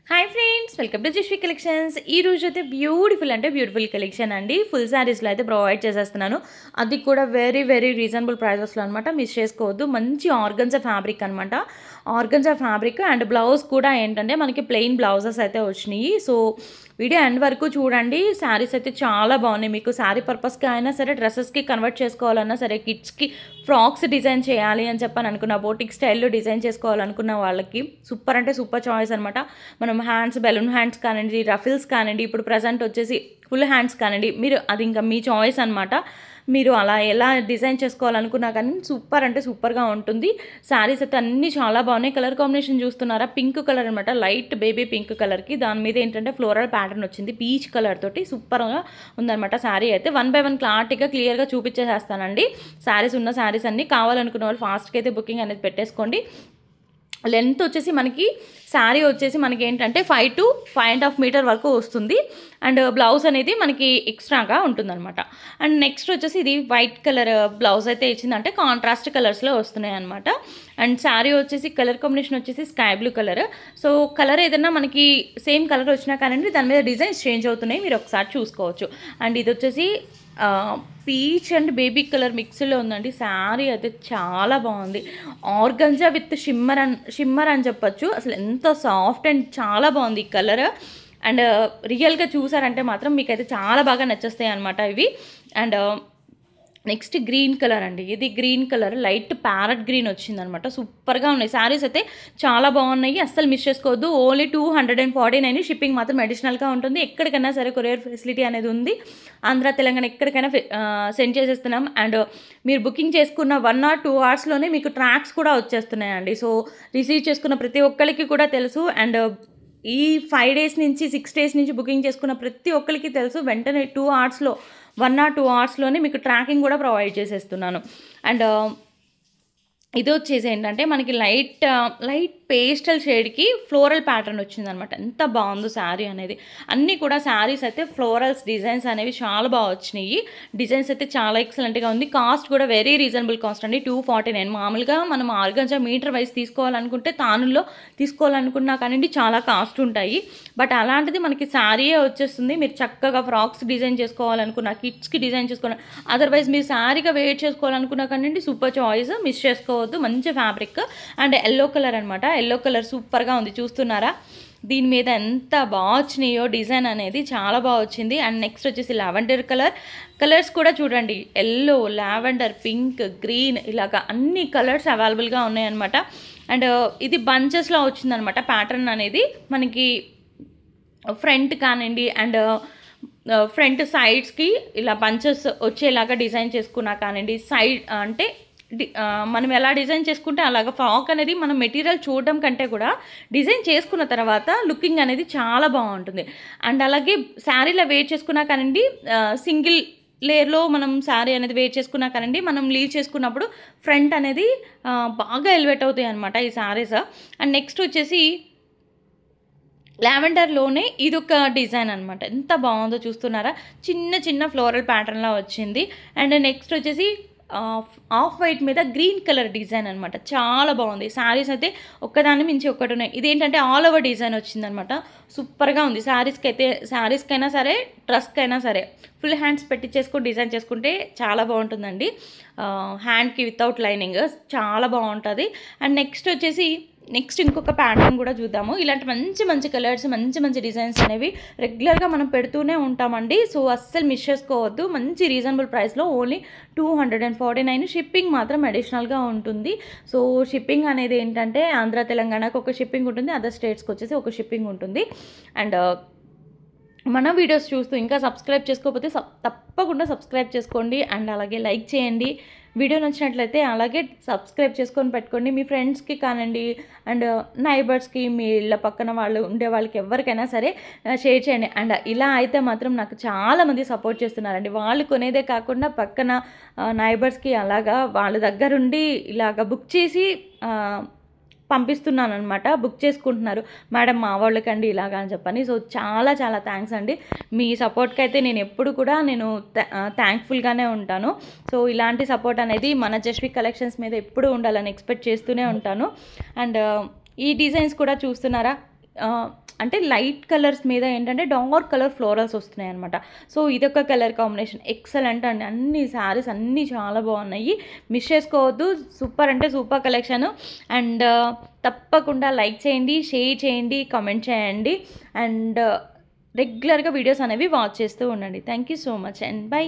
Hi friends, welcome to Jashvi collections. ఈ రోజు అయితే బ్యూటిఫుల్ కలెక్షన్ అండి. ఫుల్ శారీస్లో అయితే ప్రొవైడ్ చేసేస్తున్నాను. అది కూడా వెరీ వెరీ రీజనబుల్ ప్రైజెస్లో అనమాట. మిస్ చేసుకోవద్దు. మంచి ఆర్గన్జా ఫ్యాబ్రిక్ అనమాట. ఆర్గన్జా ఫ్యాబ్రిక్ అండ్ బ్లౌజ్ కూడా ఏంటంటే మనకి ప్లెయిన్ బ్లౌజెస్ అయితే వచ్చినాయి. సో వీడియో ఎండ్ వరకు చూడండి. శారీస్ అయితే చాలా బాగున్నాయి. మీకు శారీ పర్పస్కి అయినా సరే, డ్రెస్సెస్కి కన్వర్ట్ చేసుకోవాలన్నా సరే, కిడ్స్కి ఫ్రాక్స్ డిజైన్ చేయాలి అని చెప్పని అనుకున్న, బోటిక్ స్టైల్లో డిజైన్ చేసుకోవాలనుకున్న వాళ్ళకి సూపర్ అంటే సూపర్ చాయిస్ అనమాట. మనం హ్యాండ్స్, బెలూన్ హ్యాండ్స్ కానివ్వండి, రఫిల్స్ కానివ్వండి, ఇప్పుడు ప్రజెంట్ వచ్చేసి ఫుల్ హ్యాండ్స్ కానివ్వండి, మీరు అది ఇంకా మీ చాయిస్ అనమాట. మీరు అలా ఎలా డిజైన్ చేసుకోవాలనుకున్నా కానీ సూపర్ అంటే సూపర్గా ఉంటుంది. శారీస్ అయితే అన్నీ చాలా బాగున్నాయి. కలర్ కాంబినేషన్ చూస్తున్నారా? పింక్ కలర్ అనమాట, లైట్ బేబీ పింక్ కలర్కి దాని మీద ఏంటంటే ఫ్లోరల్ ప్యాటర్న్ వచ్చింది పీచ్ కలర్ తోటి. సూపర్గా ఉందన్నమాట. శారీ అయితే 1 by 1 క్లియర్గా చూపించేసేస్తానండి. శారీస్ ఉన్న శారీస్ అన్నీ కావాలనుకున్న వాళ్ళు ఫాస్ట్గా అయితే బుకింగ్ అనేది పెట్టేసుకోండి. లెంత్ వచ్చేసి మనకి శారీ వచ్చేసి మనకి ఏంటంటే 5 to 5.5 మీటర్ వరకు వస్తుంది. అండ్ బ్లౌజ్ అనేది మనకి ఎక్స్ట్రాగా ఉంటుందన్నమాట. అండ్ నెక్స్ట్ వచ్చేసి ఇది వైట్ కలర్ బ్లౌజ్ అయితే ఇచ్చిందంటే కాంట్రాస్ట్ కలర్స్లో వస్తున్నాయి అనమాట. అండ్ శారీ వచ్చేసి కలర్ కాంబినేషన్ వచ్చేసి sky blue colour. So colour ఏదైనా మనకి సేమ్ కలర్ వచ్చినా కానీ దాని మీద డిజైన్స్ చేంజ్ అవుతున్నాయి, మీరు ఒకసారి చూసుకోవచ్చు. అండ్ ఇది వచ్చేసి పీచ్ అండ్ బేబీ కలర్ మిక్స్లో ఉందండి. శారీ అయితే చాలా బాగుంది. ఆర్గంజా విత్ షిమ్మర్ అని చెప్పొచ్చు. అసలు ఎంత సాఫ్ట్ అండ్ చాలా బాగుంది ఈ కలర్. అండ్ రియల్గా చూసారంటే మాత్రం మీకైతే చాలా బాగా నచ్చేస్తాయి అనమాట ఇవి. అండ్ నెక్స్ట్ గ్రీన్ కలర్ అండి. ఇది green colour light parrot green వచ్చిందనమాట. సూపర్గా ఉన్నాయి. శారీస్ అయితే చాలా బాగున్నాయి, అస్సలు మిస్ చేసుకోవద్దు. ఓన్లీ 249 షిప్పింగ్ మాత్రం అడిషనల్గా ఉంటుంది. ఎక్కడికైనా సరే కొరియర్ ఫెసిలిటీ అనేది ఉంది. ఆంధ్ర, తెలంగాణ ఎక్కడికైనా సెండ్ చేసేస్తున్నాం. అండ్ మీరు బుకింగ్ చేసుకున్న 1 or 2 అవర్స్లోనే మీకు ట్రాక్స్ కూడా వచ్చేస్తున్నాయండి. సో రిసీవ్ చేసుకున్న ప్రతి ఒక్కరికి కూడా తెలుసు. అండ్ ఈ 5 days నుంచి 6 days నుంచి బుకింగ్ చేసుకున్న ప్రతి ఒక్కరికి తెలుసు. వెంటనే 2 hours 1 or 2 అవర్స్లోనే మీకు ట్రాకింగ్ కూడా ప్రొవైడ్ చేసేస్తున్నాను. అండ్ ఇది వచ్చేసి ఏంటంటే మనకి లైట్ పేస్టల్ షేడ్కి ఫ్లోరల్ ప్యాటర్న్ వచ్చిందనమాట. ఎంత బాగుందో శారీ అనేది. అన్నీ కూడా శారీస్ అయితే ఫ్లోరల్స్ డిజైన్స్ అనేవి చాలా బాగా వచ్చినాయి. డిజైన్స్ అయితే చాలా ఎక్సలెంట్గా ఉంది. కాస్ట్ కూడా వెరీ రీజనబుల్ కాస్ట్ అండి, 249. మామూలుగా మనం ఆర్గంజా మీటర్ వైజ్ తీసుకోవాలనుకుంటే తానుల్లో తీసుకోవాలనుకున్నా కానీ చాలా కాస్ట్ ఉంటాయి. బట్ అలాంటిది మనకి శారీయే వచ్చేస్తుంది. మీరు చక్కగా ఫ్రాక్స్ డిజైన్ చేసుకోవాలనుకున్నా, కిడ్స్కి డిజైన్ చేసుకోవాలి, అదర్వైజ్ మీరు శారీగా వేర్ చేసుకోవాలనుకున్నా కానీ సూపర్ చాయిస్, మిస్ చేసుకోవద్దు. మంచి ఫ్యాబ్రిక్ అండ్ ఎల్లో కలర్ అనమాట. ఎల్లో కలర్ సూపర్గా ఉంది, చూస్తున్నారా? దీని మీద ఎంత బాగా వచ్చినాయో డిజైన్ అనేది చాలా బాగా వచ్చింది. అండ్ నెక్స్ట్ వచ్చేసి లావెండర్ కలర్స్ కూడా చూడండి. ఎల్లో, లావెండర్, పింక్, గ్రీన్ ఇలాగా అన్ని కలర్స్ అవైలబుల్గా ఉన్నాయన్నమాట. అండ్ ఇది బంచెస్లో వచ్చిందనమాట ప్యాటర్న్ అనేది. మనకి ఫ్రంట్ కానివ్వండి అండ్ ఫ్రంట్ సైడ్స్కి ఇలా బంచెస్ వచ్చేలాగా డిజైన్ చేసుకున్నా కానివ్వండి. సైడ్ అంటే మనం ఎలా డిజైన్ చేసుకుంటే అలాగా ఫ్రాక్ అనేది మనం మెటీరియల్ చూడడం కంటే కూడా డిజైన్ చేసుకున్న తర్వాత లుకింగ్ అనేది చాలా బాగుంటుంది. అండ్ అలాగే శారీలో వేర్ చేసుకున్నా కానివ్వండి, సింగిల్ లేయర్లో మనం శారీ అనేది వేర్ చేసుకున్నా కానివ్వండి, మనం లీవ్ చేసుకున్నప్పుడు ఫ్రంట్ అనేది బాగా ఎలివేట్ అవుతాయి అనమాట ఈ శారీస్. అండ్ నెక్స్ట్ వచ్చేసి లావెండర్లోనే ఇదొక డిజైన్ అనమాట. ఎంత బాగుందో చూస్తున్నారా? చిన్న ఫ్లోరల్ ప్యాటర్న్లా వచ్చింది. అండ్ నెక్స్ట్ వచ్చేసి ఆఫ్ వైట్ మీద గ్రీన్ కలర్ డిజైన్ అనమాట. చాలా బాగుంది. శారీస్ అయితే ఒక్కదాన్ని మించి ఒక్కటి ఉన్నాయి. ఇదేంటంటే ఆల్ ఓవర్ డిజైన్ వచ్చిందనమాట. సూపర్గా ఉంది. శారీస్కైనా సరే, డ్రెస్కైనా సరే ఫుల్ హ్యాండ్స్ పెట్టించేసుకొని డిజైన్ చేసుకుంటే చాలా బాగుంటుందండి. హ్యాండ్కి వితౌట్ లైనింగ్ చాలా బాగుంటుంది. అండ్ నెక్స్ట్ ఇంకొక ప్యాటర్న్ కూడా చూద్దాము. ఇలాంటి మంచి కలర్స్, మంచి డిజైన్స్ అనేవి రెగ్యులర్గా మనం పెడుతూనే ఉంటామండి. సో అస్సలు మిస్ చేసుకోవద్దు. మంచి రీజనబుల్ ప్రైస్లో ఓన్లీ 249. షిప్పింగ్ మాత్రం అడిషనల్గా ఉంటుంది. సో షిప్పింగ్ అనేది ఏంటంటే ఆంధ్ర, తెలంగాణకు ఒక షిప్పింగ్ ఉంటుంది, అదర్ స్టేట్స్కి వచ్చేసి ఒక షిప్పింగ్ ఉంటుంది. అండ్ మన వీడియోస్ చూస్తూ ఇంకా సబ్స్క్రైబ్ చేసుకోకపోతే తప్పకుండా సబ్స్క్రైబ్ చేసుకోండి. అండ్ అలాగే లైక్ చేయండి. వీడియో నచ్చినట్లయితే అలాగే సబ్స్క్రైబ్ చేసుకొని పెట్టుకోండి. మీ ఫ్రెండ్స్కి కానివ్వండి అండ్ నైబర్స్కి, మీ ఇళ్ళ పక్కన వాళ్ళు ఉండే వాళ్ళకి ఎవరికైనా సరే షేర్ చేయండి. అండ్ ఇలా అయితే మాత్రం నాకు చాలామంది సపోర్ట్ చేస్తున్నారండి. వాళ్ళు కొనేదే కాకుండా పక్కన నైబర్స్కి అలాగా వాళ్ళ దగ్గరుండి ఇలాగ బుక్ చేసి పంపిస్తున్నాను అనమాట. బుక్ చేసుకుంటున్నారు, మేడం మా వాళ్ళకండి ఇలాగా అని చెప్పని. సో చాలా థ్యాంక్స్ అండి. మీ సపోర్ట్కి అయితే నేను ఎప్పుడు కూడా థ్యాంక్ఫుల్గానే ఉంటాను. సో ఇలాంటి సపోర్ట్ అనేది మన జశ్వి కలెక్షన్స్ మీద ఎప్పుడు ఉండాలని ఎక్స్పెక్ట్ చేస్తూనే ఉంటాను. అండ్ ఈ డిజైన్స్ కూడా చూస్తున్నారా? అంటే లైట్ కలర్స్ మీద ఏంటంటే డార్క్ కలర్ ఫ్లోరల్స్ వస్తున్నాయి అనమాట. సో ఇదొక కలర్ కాంబినేషన్ ఎక్సలెంట్ అండి. అన్ని శారీస్ అన్నీ చాలా బాగున్నాయి, మిస్ చేసుకోవద్దు. సూపర్ అంటే సూపర్ కలెక్షన్. అండ్ తప్పకుండా లైక్ చేయండి, షేర్ చేయండి, కామెంట్ చేయండి, అండ్ రెగ్యులర్గా వీడియోస్ అనేవి వాచ్ చేస్తూ ఉండండి. Thank you so much and by.